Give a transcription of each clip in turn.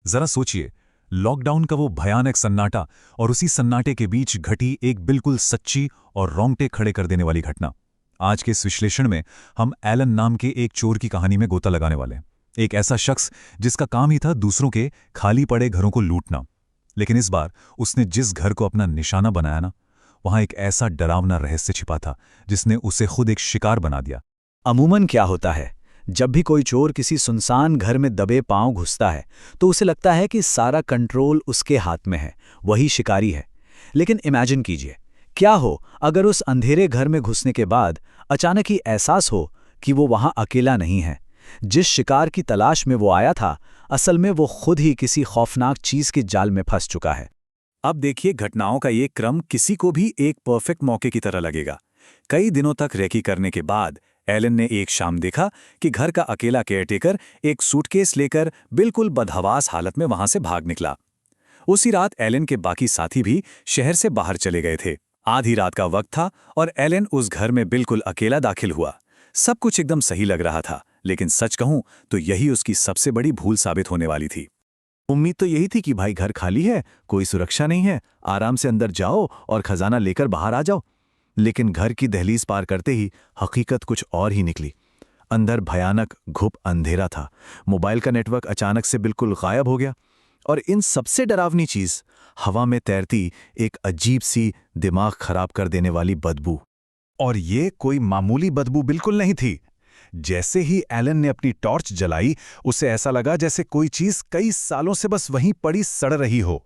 जरा सोचिए, लॉकडाउन का वो भयानक सन्नाटा और उसी सन्नाटे के बीच घटी एक बिल्कुल सच्ची और रोंगटे खड़े कर देने वाली घटना। आज के इस विश्लेषण में हम एलन नाम के एक चोर की कहानी में गोता लगाने वाले हैं। एक ऐसा शख्स जिसका काम ही था दूसरों के खाली पड़े घरों को लूटना। लेकिन इस बार उसने जिस घर को अपना निशाना बनाया ना, वहां एक ऐसा डरावना रहस्य छिपा था जिसने उसे खुद एक शिकार बना दिया। अमूमन क्या होता है, जब भी कोई चोर किसी सुनसान घर में दबे पांव घुसता है तो उसे लगता है कि सारा कंट्रोल उसके हाथ में है, वही शिकारी है। लेकिन इमेजिन कीजिए, क्या हो अगर उस अंधेरे घर में घुसने के बाद अचानक ही एहसास हो कि वो वहां अकेला नहीं है। जिस शिकार की तलाश में वो आया था, असल में वो खुद ही किसी खौफनाक चीज के जाल में फंस चुका है। अब देखिए, घटनाओं का ये क्रम किसी को भी एक परफेक्ट मौके की तरह लगेगा। कई दिनों तक रेकी करने के बाद एलन ने एक शाम देखा कि घर का अकेला केयरटेकर एक सूटकेस लेकर बिल्कुल बदहवास हालत में वहां से भाग निकला। उसी रात एलन के बाकी साथी भी शहर से बाहर चले गए थे। आधी रात का वक्त था और एलन उस घर में बिल्कुल अकेला दाखिल हुआ। सब कुछ एकदम सही लग रहा था, लेकिन सच कहूं तो यही उसकी सबसे बड़ी भूल साबित होने वाली थी। उम्मीद तो यही थी कि भाई घर खाली है, कोई सुरक्षा नहीं है, आराम से अंदर जाओ और खजाना लेकर बाहर आ जाओ। लेकिन घर की दहलीज पार करते ही हकीकत कुछ और ही निकली। अंदर भयानक घुप अंधेरा था। मोबाइल का नेटवर्क अचानक से बिल्कुल गायब हो गया और इन सबसे डरावनी चीज, हवा में तैरती एक अजीब सी दिमाग खराब कर देने वाली बदबू। और ये कोई मामूली बदबू बिल्कुल नहीं थी। जैसे ही एलन ने अपनी टॉर्च जलाई, उसे ऐसा लगा जैसे कोई चीज कई सालों से बस वहीं पड़ी सड़ रही हो।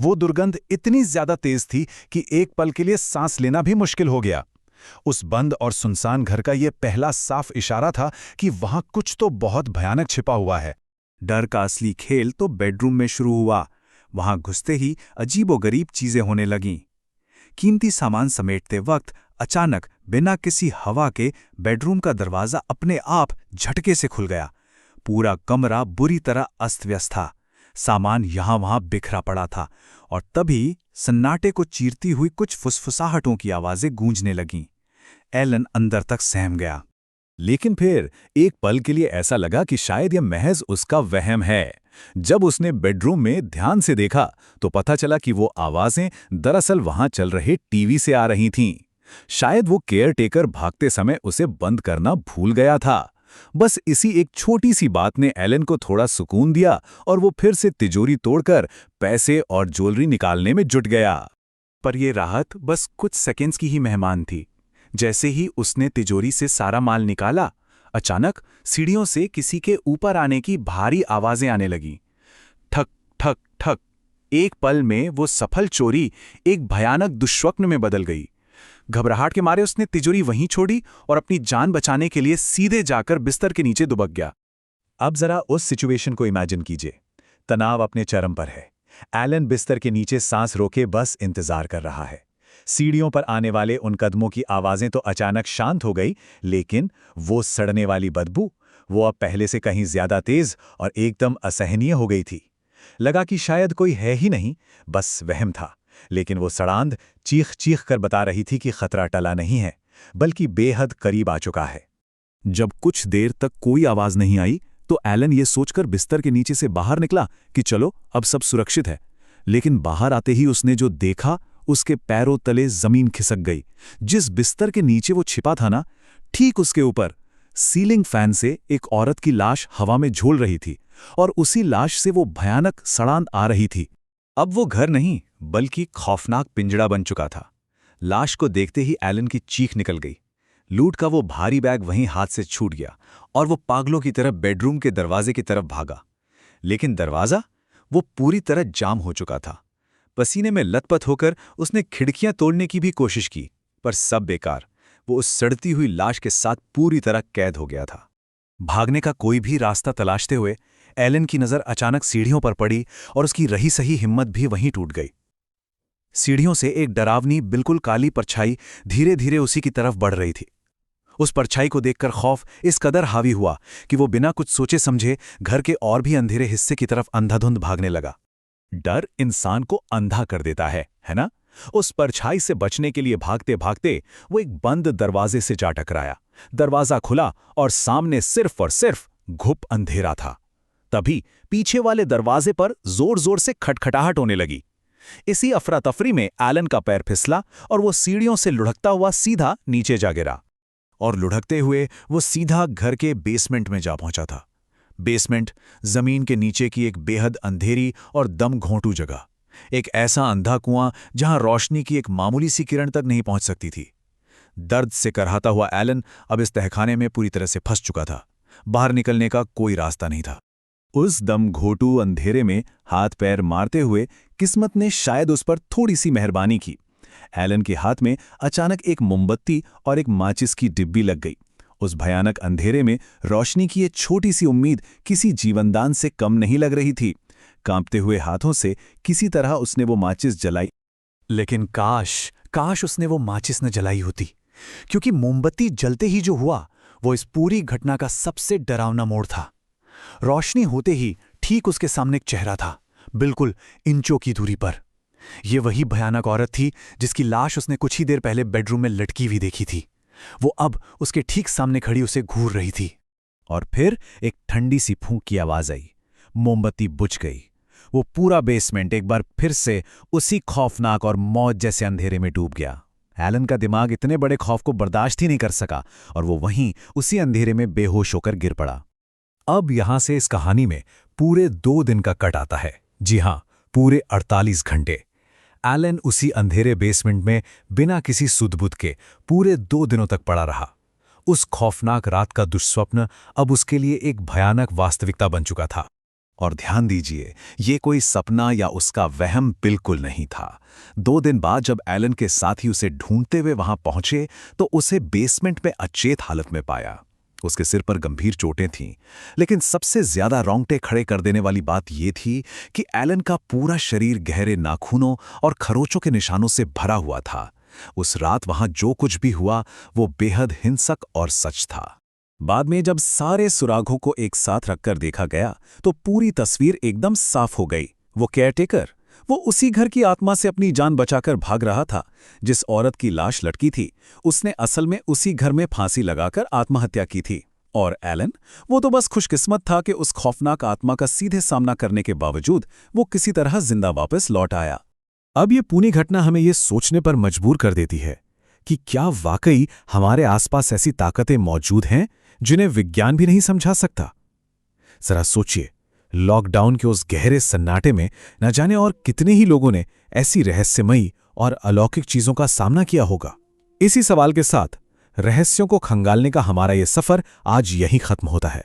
वो दुर्गंध इतनी ज्यादा तेज थी कि एक पल के लिए सांस लेना भी मुश्किल हो गया। उस बंद और सुनसान घर का यह पहला साफ इशारा था कि वहां कुछ तो बहुत भयानक छिपा हुआ है। डर का असली खेल तो बेडरूम में शुरू हुआ। वहां घुसते ही अजीबोगरीब चीजें होने लगीं। कीमती सामान समेटते वक्त अचानक बिना किसी हवा के बेडरूम का दरवाजा अपने आप झटके से खुल गया। पूरा कमरा बुरी तरह अस्त-व्यस्त था। सामान यहां-वहां बिखरा पड़ा था और तभी सन्नाटे को चीरती हुई कुछ फुसफुसाहटों की आवाजें गूंजने लगीं। एलन अंदर तक सहम गया। लेकिन फिर एक पल के लिए ऐसा लगा कि शायद यह महज उसका वहम है। जब उसने बेडरूम में ध्यान से देखा तो पता चला कि वो आवाजें दरअसल वहां चल रहे टीवी से आ रही थीं। शायद वो केयरटेकर भागते समय उसे बंद करना भूल गया था। बस इसी एक छोटी सी बात ने एलन को थोड़ा सुकून दिया और वो फिर से तिजोरी तोड़कर पैसे और ज्वेलरी निकालने में जुट गया। पर यह राहत बस कुछ सेकंड्स की ही मेहमान थी। जैसे ही उसने तिजोरी से सारा माल निकाला, अचानक सीढ़ियों से किसी के ऊपर आने की भारी आवाजें आने लगीं। ठक ठक ठक। एक पल में वो सफल चोरी एक भयानक दुःस्वप्न में बदल गई। घबराहट के मारे उसने तिजोरी वहीं छोड़ी और अपनी जान बचाने के लिए सीधे जाकर बिस्तर के नीचे दुबक गया। अब जरा उस सिचुएशन को इमेजिन कीजिए। तनाव अपने चरम पर है। एलन बिस्तर के नीचे सांस रोके बस इंतजार कर रहा है। सीढ़ियों पर आने वाले उन कदमों की आवाजें तो अचानक शांत हो गई, लेकिन वो सड़ने वाली बदबू, वो अब पहले से कहीं ज्यादा तेज और एकदम असहनीय हो गई थी। लगा कि शायद कोई है ही नहीं, बस वहम था। लेकिन वो सड़ांध चीख चीख कर बता रही थी कि खतरा टला नहीं है, बल्कि बेहद करीब आ चुका है। जब कुछ देर तक कोई आवाज नहीं आई तो एलन ये सोचकर बिस्तर के नीचे से बाहर निकला कि चलो अब सब सुरक्षित है। लेकिन बाहर आते ही उसने जो देखा, उसके पैरों तले जमीन खिसक गई। जिस बिस्तर के नीचे वो छिपा था ना, ठीक उसके ऊपर सीलिंग फैन से एक औरत की लाश हवा में झूल रही थी और उसी लाश से वो भयानक सड़ांध आ रही थी। अब वो घर नहीं बल्कि खौफनाक पिंजड़ा बन चुका था। लाश को देखते ही एलन की चीख निकल गई। लूट का वो भारी बैग वहीं हाथ से छूट गया और वो पागलों की तरह बेडरूम के दरवाजे की तरफ भागा। लेकिन दरवाजा वो पूरी तरह जाम हो चुका था। पसीने में लथपथ होकर उसने खिड़कियां तोड़ने की भी कोशिश की, पर सब बेकार। वो उस सड़ती हुई लाश के साथ पूरी तरह कैद हो गया था। भागने का कोई भी रास्ता तलाशते हुए एलन की नजर अचानक सीढ़ियों पर पड़ी और उसकी रही सही हिम्मत भी वहीं टूट गई। सीढ़ियों से एक डरावनी बिल्कुल काली परछाई धीरे धीरे उसी की तरफ बढ़ रही थी। उस परछाई को देखकर खौफ इस कदर हावी हुआ कि वो बिना कुछ सोचे समझे घर के और भी अंधेरे हिस्से की तरफ अंधाधुंध भागने लगा। डर इंसान को अंधा कर देता है ना? उस परछाई से बचने के लिए भागते भागते वो एक बंद दरवाजे से जा टकराया। दरवाजा खुला और सामने सिर्फ और सिर्फ घुप अंधेरा था। तभी पीछे वाले दरवाजे पर जोर जोर से खटखटाहट होने लगी। इसी अफरा तफरी में एलन का पैर फिसला और वो सीढ़ियों से लुढ़कता हुआ सीधा नीचे जा गिरा। और लुढ़कते हुए वो सीधा घर के बेसमेंट में जा पहुंचा था। बेसमेंट जमीन के नीचे की एक बेहद अंधेरी और दम घोंटू जगह, एक ऐसा अंधा कुआं जहां रोशनी की एक मामूली सी किरण तक नहीं पहुंच सकती थी। दर्द से करहाता हुआ एलन अब इस तहखाने में पूरी तरह से फंस चुका था। बाहर निकलने का कोई रास्ता नहीं था। उस दम घोटू अंधेरे में हाथ पैर मारते हुए किस्मत ने शायद उस पर थोड़ी सी मेहरबानी की। एलन के हाथ में अचानक एक मोमबत्ती और एक माचिस की डिब्बी लग गई। उस भयानक अंधेरे में रोशनी की ये छोटी सी उम्मीद किसी जीवनदान से कम नहीं लग रही थी। कांपते हुए हाथों से किसी तरह उसने वो माचिस जलाई, लेकिन काश उसने वो माचिस न जलाई होती, क्योंकि मोमबत्ती जलते ही जो हुआ वो इस पूरी घटना का सबसे डरावना मोड़ था। रोशनी होते ही ठीक उसके सामने एक चेहरा था, बिल्कुल इंचों की दूरी पर। यह वही भयानक औरत थी जिसकी लाश उसने कुछ ही देर पहले बेडरूम में लटकी हुई देखी थी। वो अब उसके ठीक सामने खड़ी उसे घूर रही थी। और फिर एक ठंडी सी फूंक की आवाज आई। मोमबत्ती बुझ गई। वो पूरा बेसमेंट एक बार फिर से उसी खौफनाक और मौत जैसे अंधेरे में डूब गया। एलन का दिमाग इतने बड़े खौफ को बर्दाश्त ही नहीं कर सका और वो वहीं उसी अंधेरे में बेहोश होकर गिर पड़ा। अब यहां से इस कहानी में पूरे 2 दिन का कट आता है। जी हां, पूरे 48 घंटे। एलन उसी अंधेरे बेसमेंट में बिना किसी सुध-बुध के पूरे 2 दिनों तक पड़ा रहा। उस खौफनाक रात का दुष्स्वप्न अब उसके लिए एक भयानक वास्तविकता बन चुका था। और ध्यान दीजिए, ये कोई सपना या उसका वहम बिल्कुल नहीं था। 2 दिन बाद जब एलन के साथी उसे ढूंढते हुए वहां पहुंचे तो उसे बेसमेंट में अचेत हालत में पाया। उसके सिर पर गंभीर चोटें थीं, लेकिन सबसे ज्यादा रोंगटे खड़े कर देने वाली बात यह थी कि एलन का पूरा शरीर गहरे नाखूनों और खरोंचों के निशानों से भरा हुआ था। उस रात वहां जो कुछ भी हुआ वो बेहद हिंसक और सच था। बाद में जब सारे सुरागों को एक साथ रखकर देखा गया तो पूरी तस्वीर एकदम साफ हो गई। वो केयरटेकर, वो उसी घर की आत्मा से अपनी जान बचाकर भाग रहा था। जिस औरत की लाश लटकी थी उसने असल में उसी घर में फांसी लगाकर आत्महत्या की थी। और एलन, वो तो बस खुशकिस्मत था कि उस खौफनाक आत्मा का सीधे सामना करने के बावजूद वो किसी तरह जिंदा वापस लौट आया। अब ये पूरी घटना हमें ये सोचने पर मजबूर कर देती है कि क्या वाकई हमारे आसपास ऐसी ताकतें मौजूद हैं जिन्हें विज्ञान भी नहीं समझा सकता। जरा सोचिए, लॉकडाउन के उस गहरे सन्नाटे में न जाने और कितने ही लोगों ने ऐसी रहस्यमयी और अलौकिक चीजों का सामना किया होगा। इसी सवाल के साथ रहस्यों को खंगालने का हमारा ये सफर आज यहीं खत्म होता है।